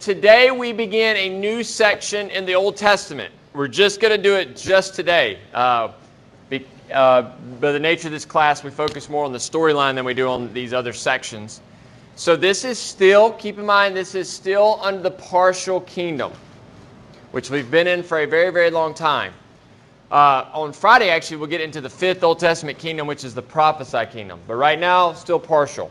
today we begin a new section in the Old Testament. We're just going to do it just today. By the nature of this class, we focus more on the storyline than we do on these other sections. So this is still, keep in mind, this is still under the partial kingdom, which we've been in for a very, very long time. On Friday, actually, we'll get into the fifth Old Testament kingdom, which is the prophesied kingdom. But right now, still partial.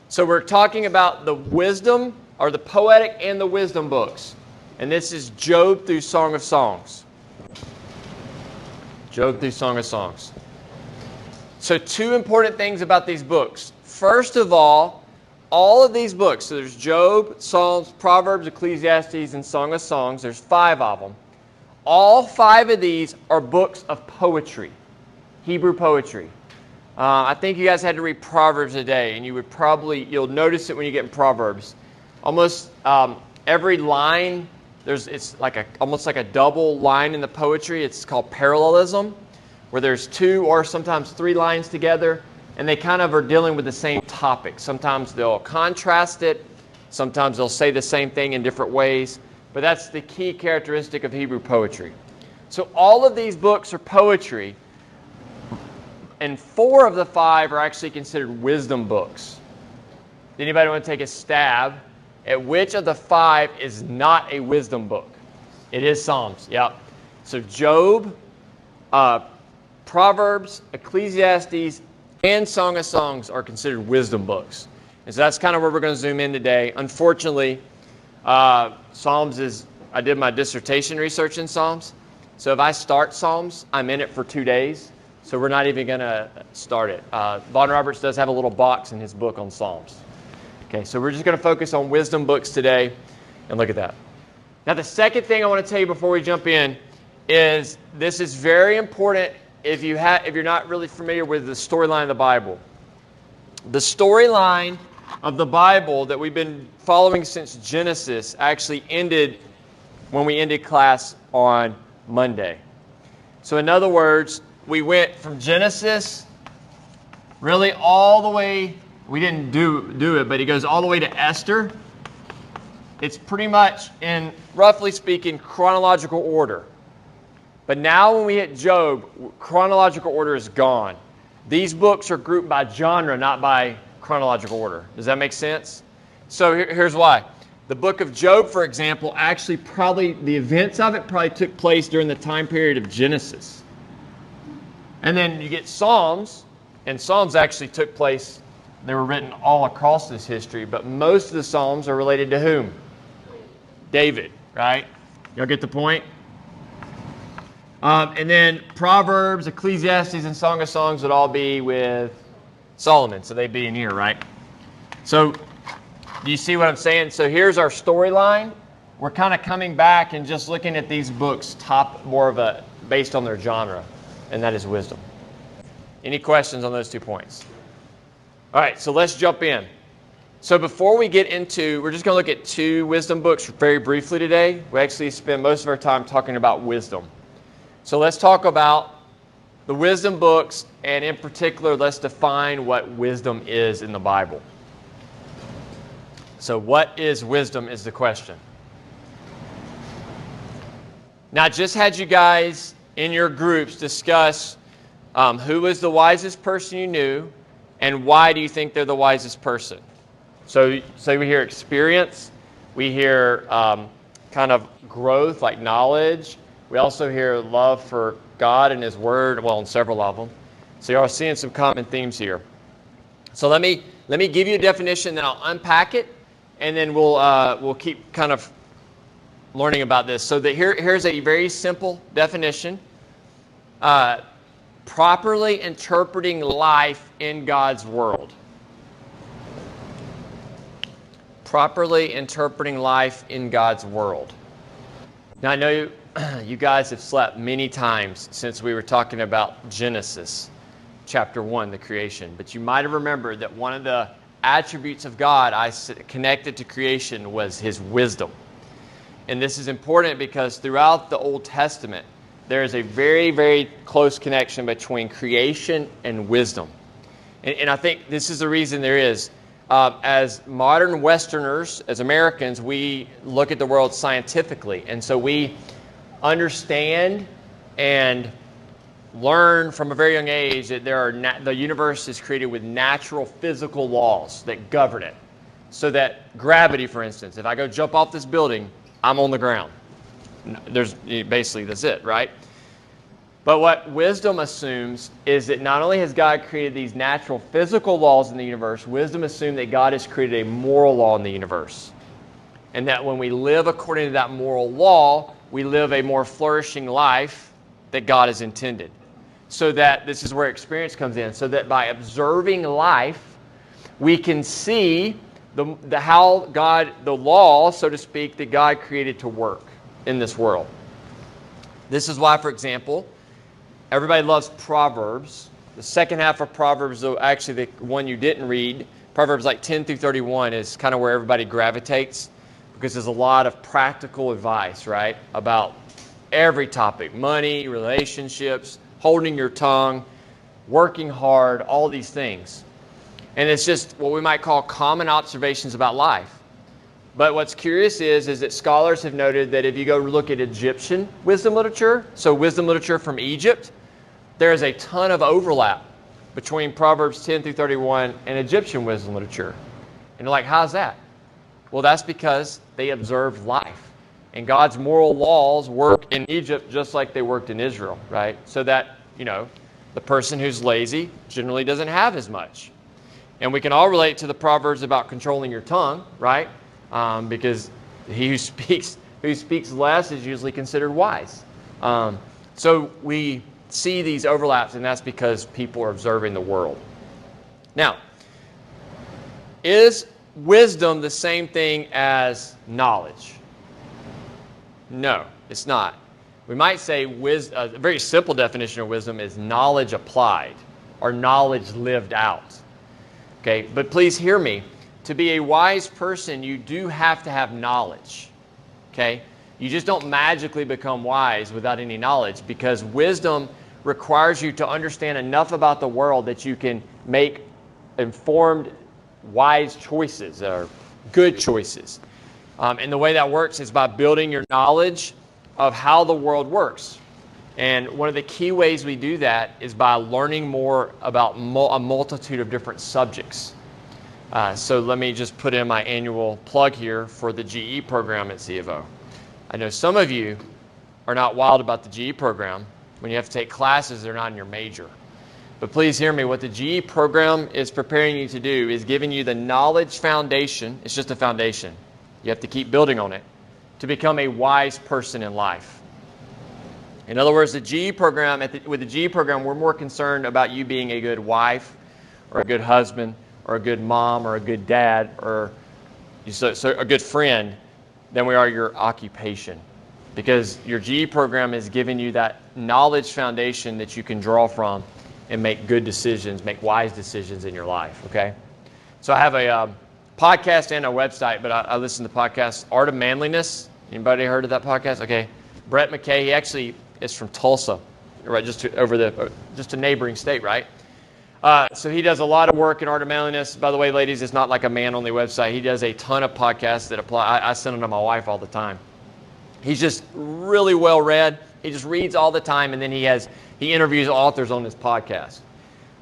So we're talking about the wisdom, or the poetic and the wisdom books. And this is Job through Song of Songs. Job through Song of Songs. So two important things about these books. First of all of these books, so there's Job, Psalms, Proverbs, Ecclesiastes, and Song of Songs. There's 5 of them. All 5 of these are books of poetry, Hebrew poetry. I think you guys had to read Proverbs today, and you'll notice it when you get in Proverbs. Almost every line, it's like almost like a double line in the poetry. It's called parallelism, where there's 2 or sometimes 3 lines together, and they kind of are dealing with the same topic. Sometimes they'll contrast it. Sometimes they'll say the same thing in different ways. But that's the key characteristic of Hebrew poetry. So all of these books are poetry, and 4 of the 5 are actually considered wisdom books. Anybody want to take a stab at which of the 5 is not a wisdom book? It is Psalms, yep. So Job, Proverbs, Ecclesiastes, and Song of Songs are considered wisdom books. And so that's kind of where we're going to zoom in today. Unfortunately, Psalms I did my dissertation research in Psalms. So if I start Psalms, I'm in it for 2 days. So we're not even going to start it. Von Roberts does have a little box in his book on Psalms. Okay, so we're just going to focus on wisdom books today and look at that. Now, the second thing I want to tell you before we jump in is this is very important if you're not really familiar with the storyline of the Bible. The storyline of the Bible that we've been following since Genesis actually ended when we ended class on Monday. So in other words, we went from Genesis really all the way, we didn't do it, but he goes all the way to Esther. It's pretty much in, roughly speaking, chronological order. But now when we hit Job, chronological order is gone. These books are grouped by genre, not by chronological order. Does that make sense? So here's why. The book of Job, for example, actually the events of it probably took place during the time period of Genesis. And then you get Psalms, and Psalms actually took place, they were written all across this history, but most of the Psalms are related to whom? David, right? Y'all get the point? And then Proverbs, Ecclesiastes, and Song of Songs would all be with Solomon, so they'd be in here, right? So, do you see what I'm saying? So here's our storyline. We're kind of coming back and just looking at these books based on their genre, and that is wisdom. Any questions on those 2 points? All right, so let's jump in. So before we get into, we're just going to look at 2 wisdom books very briefly today. We actually spend most of our time talking about wisdom. So let's talk about the wisdom books, and in particular, let's define what wisdom is in the Bible. So what is wisdom is the question. Now, I just had you guys in your groups discuss who is the wisest person you knew, and why do you think they're the wisest person. So we hear experience, we hear kind of growth, like knowledge. We also hear love for God and His Word, well, in several of them. So you're seeing some common themes here. So let me give you a definition, then I'll unpack it, and then we'll keep kind of learning about this. So here's a very simple definition. Properly interpreting life in God's world. Properly interpreting life in God's world. Now, I know you guys have slept many times since we were talking about Genesis, chapter 1, the creation. But you might have remembered that one of the attributes of God connected to creation was His wisdom. And this is important because throughout the Old Testament, there is a very, very close connection between creation and wisdom. And I think this is the reason there is. As modern Westerners, as Americans, we look at the world scientifically. And so we understand and learn from a very young age that the universe is created with natural physical laws that govern it. So that gravity, for instance, if I go jump off this building, I'm on the ground. Basically, that's it, right? But what wisdom assumes is that not only has God created these natural physical laws in the universe, wisdom assumes that God has created a moral law in the universe. And that when we live according to that moral law, we live a more flourishing life that God has intended. So that this is where experience comes in. So that by observing life, we can see how God, the law, so to speak, that God created to work in this world. This is why, for example, everybody loves Proverbs. The second half of Proverbs, though, actually the one you didn't read, Proverbs like 10 through 31 is kind of where everybody gravitates because there's a lot of practical advice, right, about every topic: money, relationships, holding your tongue, working hard, all these things. And it's just what we might call common observations about life. But what's curious is that scholars have noted that if you go look at Egyptian wisdom literature, so wisdom literature from Egypt, there is a ton of overlap between Proverbs 10 through 31 and Egyptian wisdom literature. And you're like, how's that? Well, that's because they observed life. And God's moral laws work in Egypt just like they worked in Israel, right? So that, the person who's lazy generally doesn't have as much. And we can all relate to the Proverbs about controlling your tongue, right? Because he who speaks less is usually considered wise. So we see these overlaps, and that's because people are observing the world. Now, is wisdom the same thing as knowledge? No, it's not. We might say a very simple definition of wisdom is knowledge applied or knowledge lived out. Okay, but please hear me. To be a wise person, you do have to have knowledge. Okay? You just don't magically become wise without any knowledge, because wisdom requires you to understand enough about the world that you can make informed, wise choices or good choices. And the way that works is by building your knowledge of how the world works. And one of the key ways we do that is by learning more about a multitude of different subjects. So let me just put in my annual plug here for the GE program at C of O. I know some of you are not wild about the GE program. When you have to take classes, they're not in your major. But please hear me. What the GE program is preparing you to do is giving you the knowledge foundation. It's just a foundation. You have to keep building on it to become a wise person in life. In other words, with the GE program, we're more concerned about you being a good wife or a good husband or a good mom or a good dad or a good friend than we are your occupation. Because your GE program is giving you that knowledge foundation that you can draw from and make good decisions, make wise decisions in your life, okay? So I have a podcast and a website, but I listen to podcasts. Art of Manliness. Anybody heard of that podcast? Okay. Brett McKay, he actually is from Tulsa, right, just a neighboring state, right? So he does a lot of work in Art of Manliness. By the way, ladies, it's not like a man-only website. He does a ton of podcasts that apply. I send them to my wife all the time. He's just really well read. He just reads all the time, and then he interviews authors on his podcast.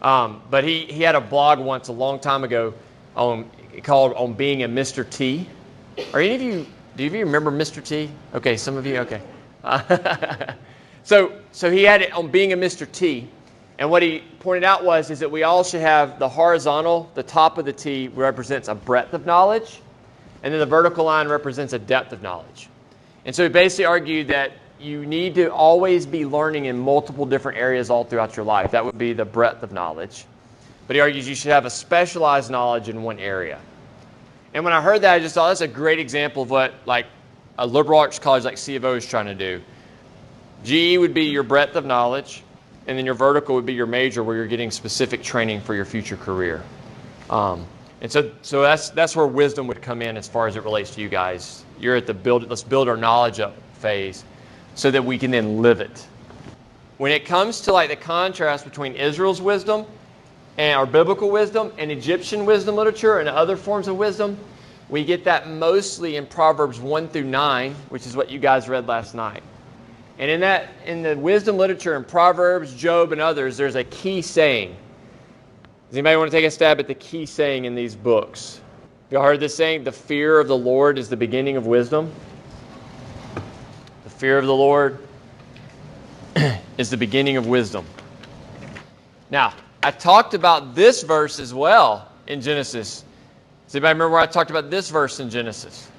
But he had a blog once a long time ago called On Being a Mr. T. Do any of you remember Mr. T? Okay, some of you, okay. So he had it on Being a Mr. T. And what he pointed out is that we all should have the horizontal, the top of the T represents a breadth of knowledge, and then the vertical line represents a depth of knowledge. And so he basically argued that you need to always be learning in multiple different areas all throughout your life. That would be the breadth of knowledge. But he argues you should have a specialized knowledge in one area. And when I heard that, I just thought that's a great example of what like a liberal arts college like C of O is trying to do. GE would be your breadth of knowledge, and then your vertical would be your major where you're getting specific training for your future career. And so that's where wisdom would come in as far as it relates to you guys. You're at the let's build our knowledge up phase so that we can then live it. When it comes to like the contrast between Israel's wisdom and our biblical wisdom and Egyptian wisdom literature and other forms of wisdom, we get that mostly in Proverbs 1 through 9, which is what you guys read last night. And in the wisdom literature in Proverbs, Job, and others, there's a key saying. Does anybody want to take a stab at the key saying in these books? Y'all heard this saying, the fear of the Lord is the beginning of wisdom? The fear of the Lord is the beginning of wisdom. Now, I talked about this verse as well in Genesis. Does anybody remember where I talked about this verse in Genesis?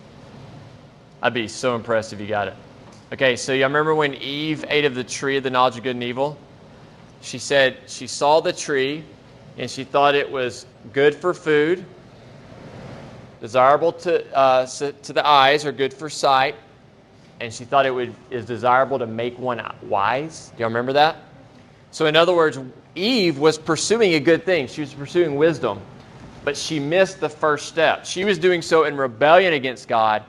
I'd be so impressed if you got it. Okay, so y'all remember when Eve ate of the tree of the knowledge of good and evil? She said she saw the tree and she thought it was good for food, desirable to the eyes, or good for sight, and she thought is desirable to make one wise. Do y'all remember that? So in other words, Eve was pursuing a good thing. She was pursuing wisdom, but she missed the first step. She was doing so in rebellion against God,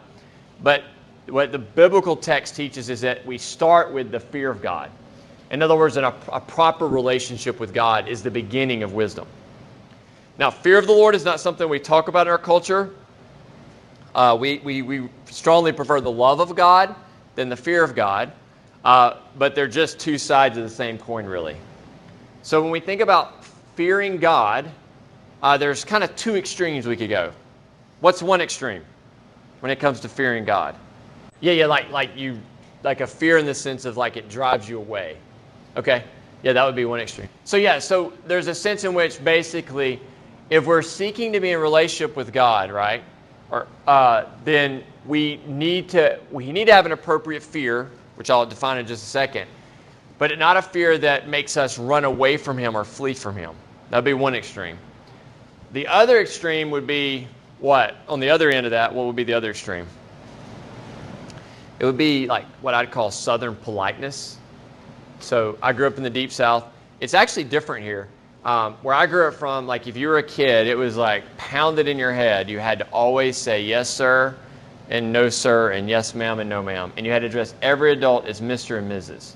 but what the biblical text teaches is that we start with the fear of God. In other words, a proper relationship with God is the beginning of wisdom. Now, fear of the Lord is not something we talk about in our culture. We strongly prefer the love of God than the fear of God, but they're just two sides of the same coin, really. So when we think about fearing God, there's kind of two extremes we could go. What's one extreme when it comes to fearing God? Yeah, like a fear in the sense of like it drives you away. Okay, yeah, that would be one extreme. So there's a sense in which basically, if we're seeking to be in relationship with God, right, then we need to have an appropriate fear, which I'll define in just a second, but not a fear that makes us run away from Him or flee from Him. That would be one extreme. The other extreme would be what? On the other end of that, what would be the other extreme? It would be like what I'd call Southern politeness. So I grew up in the Deep South. It's actually different here. Where I grew up from, like if you were a kid, it was like pounded in your head. You had to always say yes, sir, and no, sir, and yes, ma'am, and no, ma'am. And you had to address every adult as Mr. and Mrs.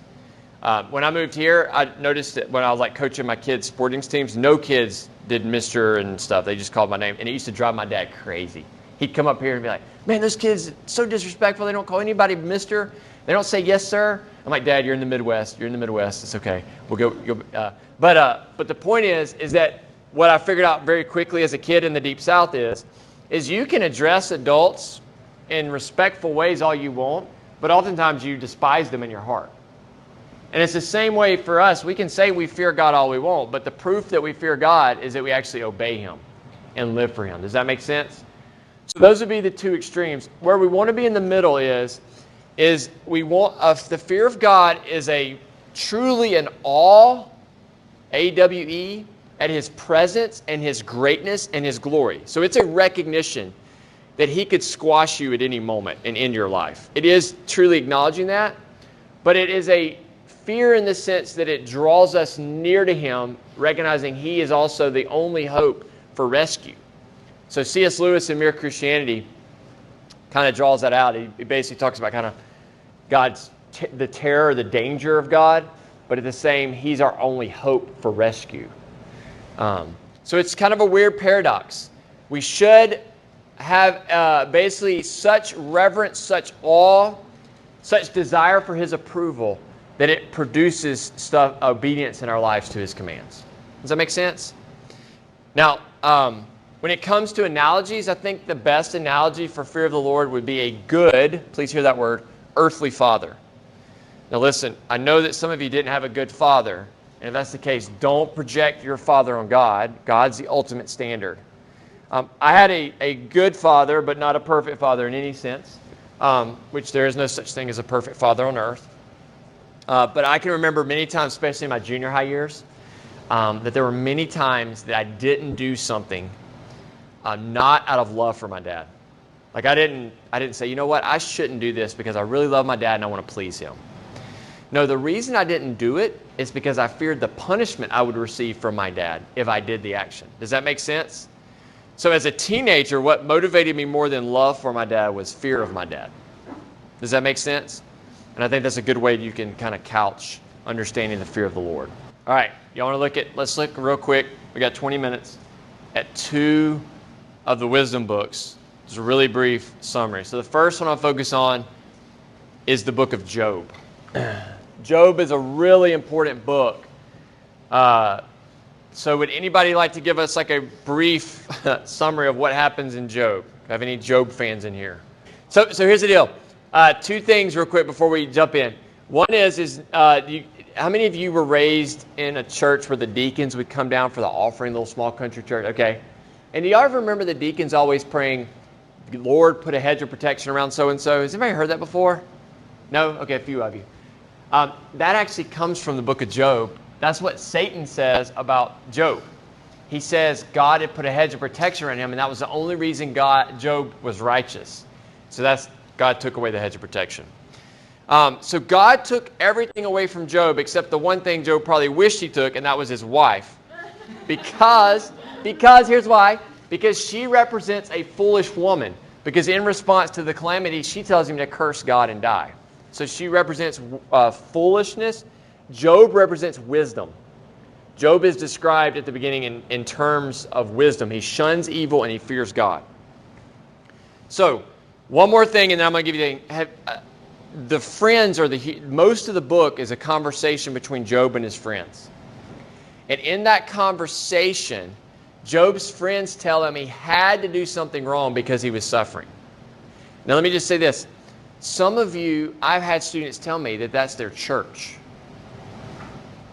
When I moved here, I noticed that when I was like coaching my kids' sporting teams, no kids did Mr. and stuff. They just called my name. And it used to drive my dad crazy. He'd come up here and be like, man, those kids are so disrespectful. They don't call anybody Mr. They don't say yes, sir. I'm like, Dad, you're in the Midwest. You're in the Midwest. It's okay. We'll go. But the point is that what I figured out very quickly as a kid in the Deep South is you can address adults in respectful ways all you want, but oftentimes you despise them in your heart. And it's the same way for us. We can say we fear God all we want, but the proof that we fear God is that we actually obey Him and live for Him. Does that make sense? So those would be the two extremes. Where we want to be in the middle is we want the fear of God is truly an awe, A-W-E, at His presence and His greatness and His glory. So it's a recognition that He could squash you at any moment and end your life. It is truly acknowledging that, but it is a fear in the sense that it draws us near to Him, recognizing He is also the only hope for rescue. So C.S. Lewis in Mere Christianity kind of draws that out. He basically talks about kind of God's the terror, the danger of God, but at the same, He's our only hope for rescue. So it's kind of a weird paradox. We should have basically such reverence, such awe, such desire for His approval that it produces obedience in our lives to His commands. Does that make sense? Now, when it comes to analogies, I think the best analogy for fear of the Lord would be a good, please hear that word, earthly father. Now listen, I know that some of you didn't have a good father, and if that's the case, don't project your father on God. God's the ultimate standard. I had a good father, but not a perfect father in any sense, which there is no such thing as a perfect father on earth. But I can remember many times, especially in my junior high years, that there were many times that I didn't do something not out of love for my dad. Like I didn't say, you know what, I shouldn't do this because I really love my dad and I want to please him. No, the reason I didn't do it is because I feared the punishment I would receive from my dad if I did the action. Does that make sense? So as a teenager, what motivated me more than love for my dad was fear of my dad. Does that make sense? And I think that's a good way you can kind of couch understanding the fear of the Lord. All right, y'all want to look at, let's look real quick. We got 20 minutes at 2 of the wisdom books. Just a really brief summary. So the first one I'll focus on is the book of Job. Job is a really important book. So would anybody like to give us like a brief summary of what happens in Job? Do I have any Job fans in here? So here's the deal. 2 things real quick before we jump in. One is how many of you were raised in a church where the deacons would come down for the offering, little small country church? Okay. And do y'all ever remember the deacons always praying, Lord, put a hedge of protection around so-and-so? Has anybody heard that before? No? Okay, a few of you. That actually comes from the book of Job. That's what Satan says about Job. He says God had put a hedge of protection around him, and that was the only reason Job was righteous. So God took away the hedge of protection. So God took everything away from Job except the one thing Job probably wished he took, and that was his wife. Because here's why. Because she represents a foolish woman. Because in response to the calamity, she tells him to curse God and die. So she represents foolishness. Job represents wisdom. Job is described at the beginning in terms of wisdom. He shuns evil and he fears God. So, one more thing, and then I'm going to give you the friends, most of the book is a conversation between Job and his friends. And in that conversation, Job's friends tell him he had to do something wrong because he was suffering. Now, let me just say this. Some of you, I've had students tell me that that's their church.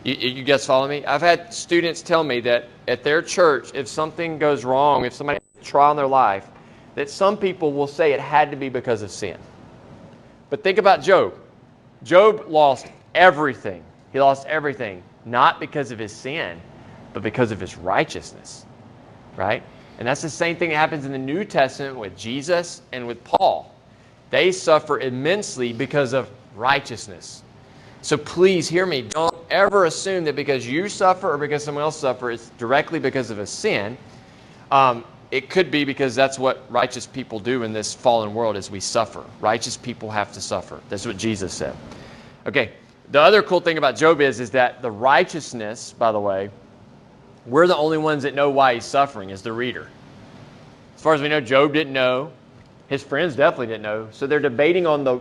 You guys follow me? I've had students tell me that at their church, if something goes wrong, if somebody has a trial in their life, that some people will say it had to be because of sin. But think about Job. Job lost everything. He lost everything, not because of his sin, but because of his righteousness, right? And that's the same thing that happens in the New Testament with Jesus and with Paul. They suffer immensely because of righteousness. So please hear me. Don't ever assume that because you suffer or because someone else suffers, it's directly because of a sin. It could be because that's what righteous people do in this fallen world is we suffer. Righteous people have to suffer. That's what Jesus said. Okay, the other cool thing about Job is that the righteousness, by the way, we're the only ones that know why he's suffering as the reader. As far as we know, Job didn't know. His friends definitely didn't know. So they're debating on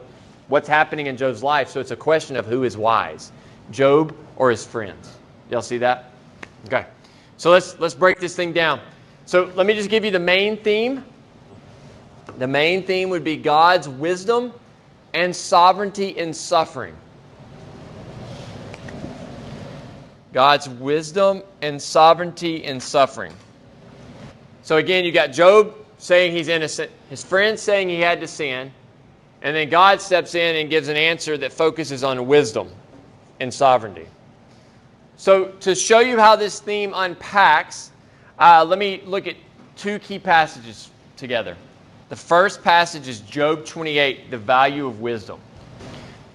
what's happening in Job's life. So it's a question of who is wise, Job or his friends. Y'all see that? Okay. So let's break this thing down. So let me just give you the main theme. The main theme would be God's wisdom and sovereignty in suffering. God's wisdom and sovereignty in suffering. So again, you got Job saying he's innocent, his friends saying he had to sin, and then God steps in and gives an answer that focuses on wisdom and sovereignty. So to show you how this theme unpacks, let me look at 2 key passages together. The first passage is Job 28, the value of wisdom.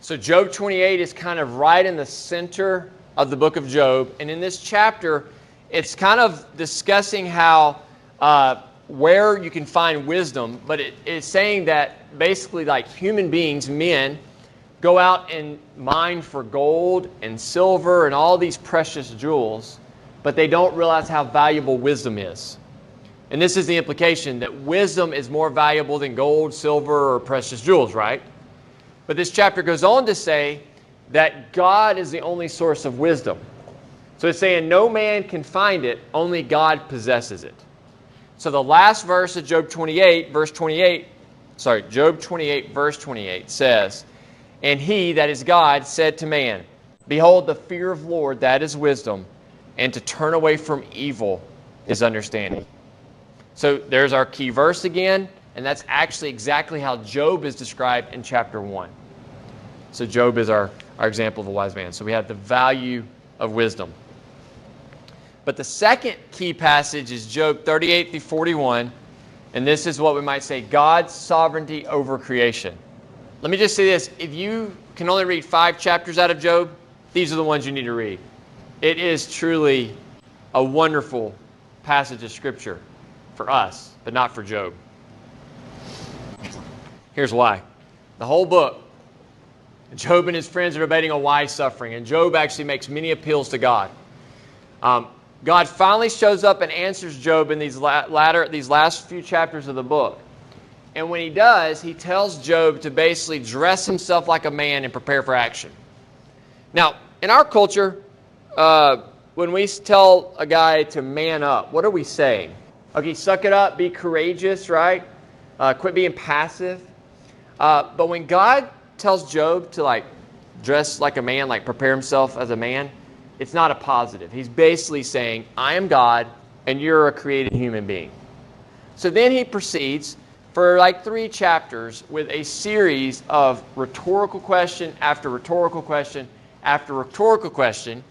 So Job 28 is kind of right in the center of the book of Job. And in this chapter, it's kind of discussing how where you can find wisdom, but it's saying that basically like human beings, men, go out and mine for gold and silver and all these precious jewels, but they don't realize how valuable wisdom is. And this is the implication that wisdom is more valuable than gold, silver, or precious jewels, right? But this chapter goes on to say that God is the only source of wisdom. So it's saying no man can find it, only God possesses it. So the last verse of Job 28, verse 28 says, "And he, that is God, said to man, Behold, the fear of Lord, that is wisdom, and to turn away from evil is understanding." So there's our key verse again, and that's actually exactly how Job is described in chapter 1. So Job is our example of a wise man. So we have the value of wisdom. But the second key passage is Job 38 through 41, and this is what we might say, God's sovereignty over creation. Let me just say this. If you can only read 5 chapters out of Job, these are the ones you need to read. It is truly a wonderful passage of Scripture for us, but not for Job. Here's why. The whole book, Job and his friends are debating on why he's suffering, and Job actually makes many appeals to God. God finally shows up and answers Job in these last few chapters of the book. And when he does, he tells Job to basically dress himself like a man and prepare for action. Now, in our culture, when we tell a guy to man up, what are we saying? Okay, suck it up, be courageous, right? Quit being passive. But when God tells Job to dress like a man, prepare himself as a man, it's not a positive. He's basically saying, I am God and you're a created human being. So then he proceeds for 3 chapters with a series of rhetorical question after rhetorical question after rhetorical question,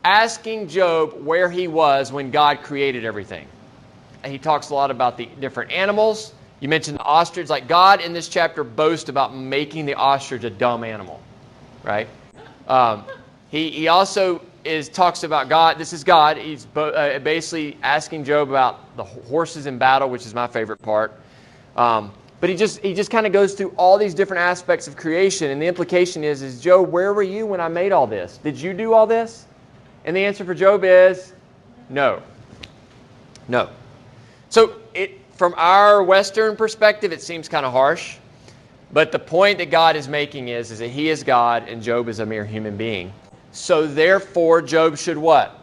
asking Job where he was when God created everything. And he talks a lot about the different animals. You mentioned the ostrich. God in this chapter boasts about making the ostrich a dumb animal, right? He also talks about God. This is God. He's basically asking Job about the horses in battle, which is my favorite part. But he just kind of goes through all these different aspects of creation, and the implication is Job, where were you when I made all this? Did you do all this? And the answer for Job is no. No. So from our Western perspective, it seems kind of harsh, but the point that God is making is that he is God and Job is a mere human being. So therefore, Job should what?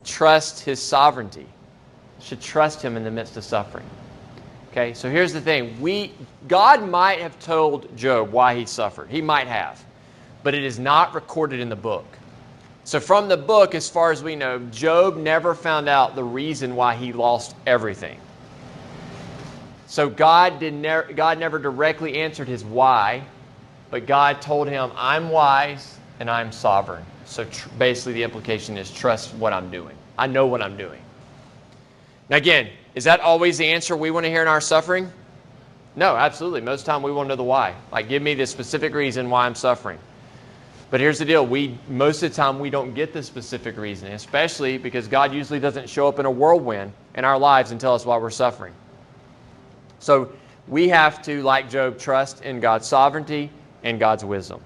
Trust his sovereignty. Should trust him in the midst of suffering. Okay, so here's the thing. God might have told Job why he suffered. He might have. But it is not recorded in the book. So from the book, as far as we know, Job never found out the reason why he lost everything. So God never directly answered his why, but God told him, I'm wise and I'm sovereign. So basically the implication is trust what I'm doing. I know what I'm doing. Now again, is that always the answer we want to hear in our suffering? No, absolutely. Most of the time we want to know the why. Give me the specific reason why I'm suffering. But here's the deal. Most of the time we don't get the specific reason, especially because God usually doesn't show up in a whirlwind in our lives and tell us why we're suffering. So we have to, like Job, trust in God's sovereignty and God's wisdom.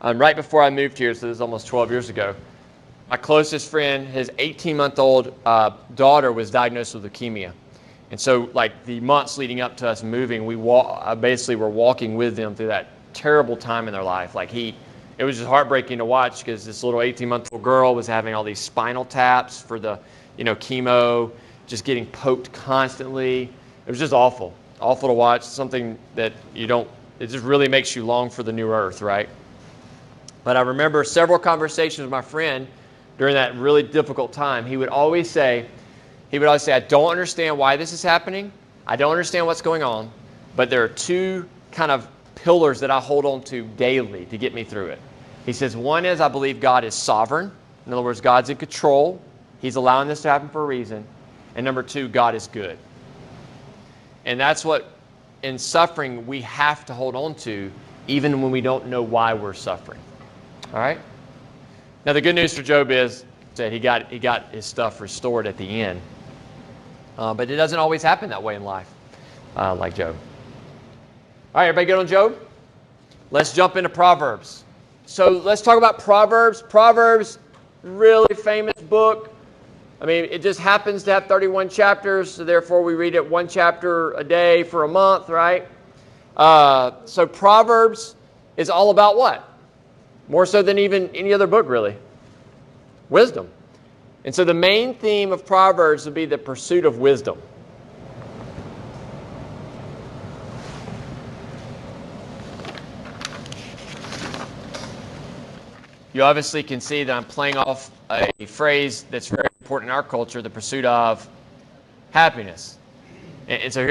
Right before I moved here, so this is almost 12 years ago, my closest friend, his 18-month-old daughter was diagnosed with leukemia. And so the months leading up to us moving, we basically were walking with them through that terrible time in their life. It was just heartbreaking to watch because this little 18-month-old girl was having all these spinal taps for the chemo, just getting poked constantly. It was just awful to watch, something that it just really makes you long for the new earth, right? But I remember several conversations with my friend during that really difficult time. He would always say, I don't understand why this is happening. I don't understand what's going on, but there are 2 kind of pillars that I hold on to daily to get me through it. He says, one is I believe God is sovereign. In other words, God's in control. He's allowing this to happen for a reason. And number 2, God is good. And that's what, in suffering, we have to hold on to, even when we don't know why we're suffering. All right? Now, the good news for Job is that he got his stuff restored at the end. But it doesn't always happen that way in life, like Job. All right, everybody good on Job? Let's jump into Proverbs. So let's talk about Proverbs. Proverbs, really famous book. I mean, it just happens to have 31 chapters, so therefore we read it 1 chapter a day for a month, right? So Proverbs is all about what? More so than even any other book, really. Wisdom. And so the main theme of Proverbs would be the pursuit of wisdom. You obviously can see that I'm playing off a phrase that's very important in our culture, the pursuit of happiness. And so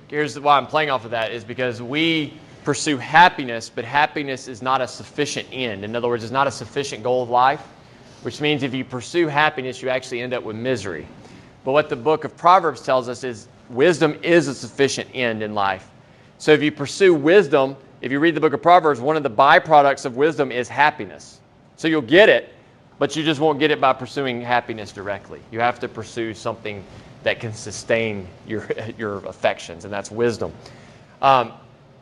here's why I'm playing off of that is because we pursue happiness, but happiness is not a sufficient end. In other words, it's not a sufficient goal of life, which means if you pursue happiness, you actually end up with misery. But what the book of Proverbs tells us is wisdom is a sufficient end in life. So if you pursue wisdom, if you read the book of Proverbs, one of the byproducts of wisdom is happiness. So you'll get it, but you just won't get it by pursuing happiness directly. You have to pursue something that can sustain your affections, and that's wisdom.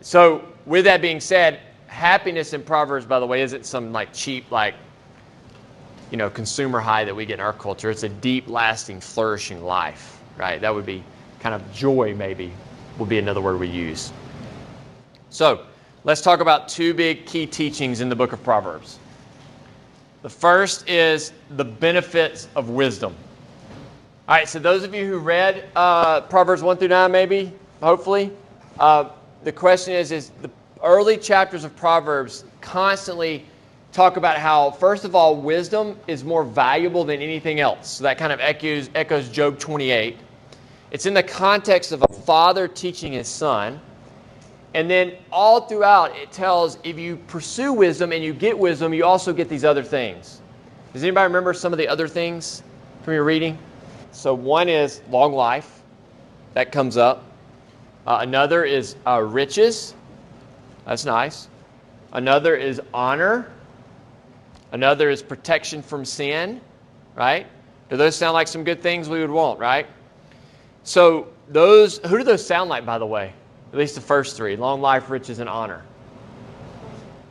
So with that being said, happiness in Proverbs, by the way, isn't some cheap, consumer high that we get in our culture. It's a deep, lasting, flourishing life, right? That would be kind of joy, maybe, would be another word we use. So let's talk about two big key teachings in the book of Proverbs. The first is the benefits of wisdom. All right, so those of you who read Proverbs 1 through 9, maybe, hopefully, the question is the early chapters of Proverbs constantly talk about how, first of all, wisdom is more valuable than anything else. So that kind of echoes Job 28. It's in the context of a father teaching his son. And then all throughout, it tells if you pursue wisdom and you get wisdom, you also get these other things. Does anybody remember some of the other things from your reading? So one is long life. That comes up. Another is riches. That's nice. Another is honor. Another is protection from sin, right? Do those sound like some good things we would want, right? So who do those sound like, by the way? At least the first three: long life, riches, and honor.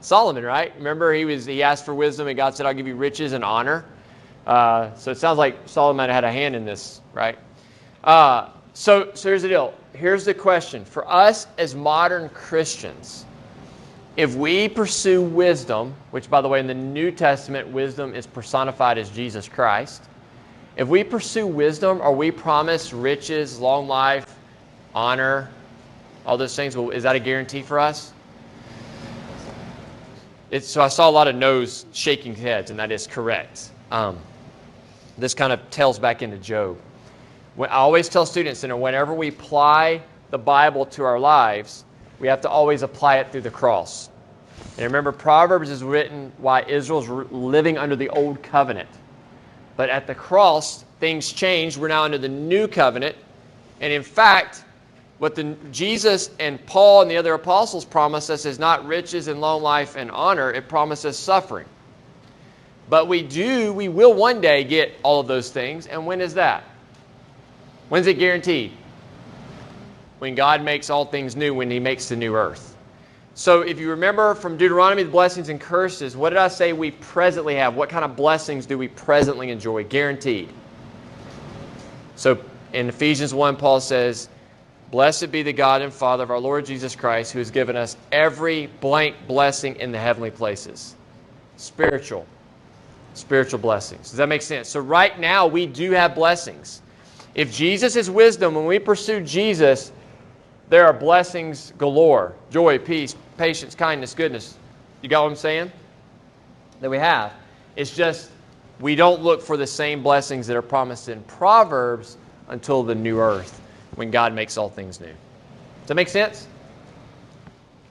Solomon, right? Remember, he asked for wisdom, and God said, "I'll give you riches and honor." So it sounds like Solomon had a hand in this, right? So here's the deal. Here's the question. For us as modern Christians, if we pursue wisdom, which, by the way, in the New Testament, wisdom is personified as Jesus Christ. If we pursue wisdom, are we promised riches, long life, honor, all those things? Well, is that a guarantee for us? So I saw a lot of no's shaking heads, and that is correct. This kind of tails back into Job. I always tell students that whenever we apply the Bible to our lives, we have to always apply it through the cross. And remember, Proverbs is written while Israel's living under the old covenant. But at the cross, things changed. We're now under the new covenant. And in fact, what Jesus and Paul and the other apostles promised us is not riches and long life and honor. It promised us suffering. But we will one day get all of those things. And when is that? When's it guaranteed? When God makes all things new, when He makes the new earth. So if you remember from Deuteronomy, the blessings and curses, what did I say we presently have? What kind of blessings do we presently enjoy? Guaranteed. So in Ephesians 1, Paul says, "Blessed be the God and Father of our Lord Jesus Christ, who has given us every blank blessing in the heavenly places." Spiritual blessings. Does that make sense? So right now, we do have blessings. If Jesus is wisdom, when we pursue Jesus, there are blessings galore. Joy, peace, patience, kindness, goodness. You got what I'm saying? That we have. It's just we don't look for the same blessings that are promised in Proverbs until the new earth, when God makes all things new. Does that make sense?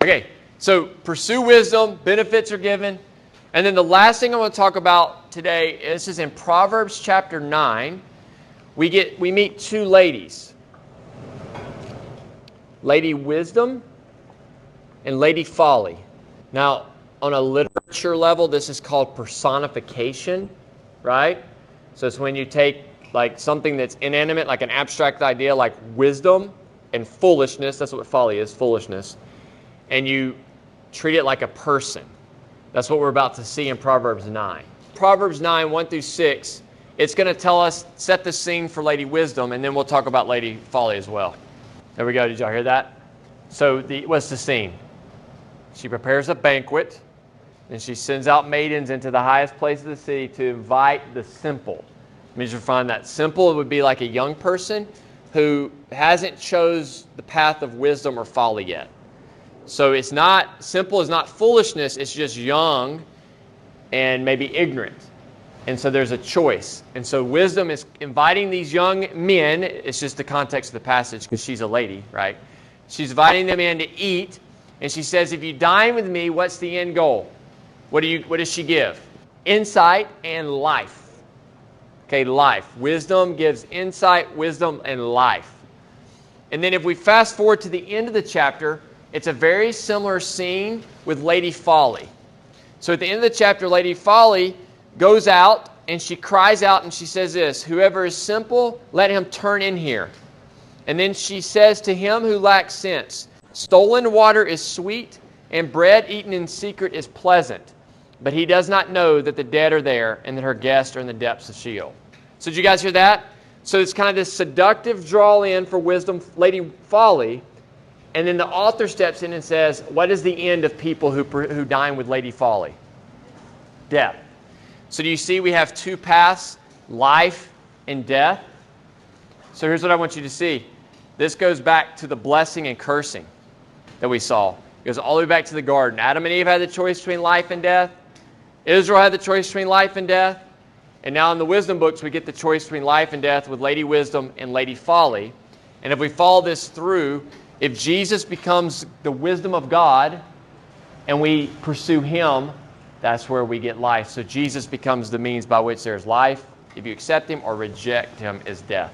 Okay, so pursue wisdom, benefits are given. And then the last thing I want to talk about today, this is in Proverbs chapter 9. We meet two ladies. Lady Wisdom and Lady Folly. Now, on a literature level, this is called personification, right? So it's when you take like something that's inanimate, like an abstract idea like wisdom and foolishness, that's what folly is, foolishness, and you treat it like a person. That's what we're about to see in Proverbs 9. Proverbs 9, 1 through 6, it's going to tell us, set the scene for Lady Wisdom, and then we'll talk about Lady Folly as well. There we go. Did y'all hear that? So what's the scene? She prepares a banquet, and she sends out maidens into the highest place of the city to invite the simple. It means you find that simple would be like a young person who hasn't chose the path of wisdom or folly yet. So it's not, simple is not foolishness, it's just young and maybe ignorant. And so there's a choice. And so wisdom is inviting these young men, it's just the context of the passage because she's a lady, right? She's inviting them in to eat, and she says, if you dine with me, what's the end goal? What does she give? Insight and life. Okay, life. Wisdom gives insight, wisdom, and life. And then if we fast forward to the end of the chapter, it's a very similar scene with Lady Folly. So at the end of the chapter, Lady Folly goes out and she cries out and she says this, "Whoever is simple, let him turn in here." And then she says to him who lacks sense, "Stolen water is sweet, and bread eaten in secret is pleasant. but he does not know that the dead are there and that her guests are in the depths of Sheol. So did you guys hear that? So it's kind of this seductive draw in for wisdom, Lady Folly, and then the author steps in and says, what is the end of people who dine with Lady Folly? Death. So do you see we have two paths, life and death? So here's what I want you to see. This goes back to the blessing and cursing that we saw. It goes all the way back to the garden. Adam and Eve had the choice between life and death. Israel had the choice between life and death. And now in the wisdom books, we get the choice between life and death with Lady Wisdom and Lady Folly. And if we follow this through, if Jesus becomes the wisdom of God and we pursue him, that's where we get life. So Jesus becomes the means by which there's life. If you accept him or reject him, is death.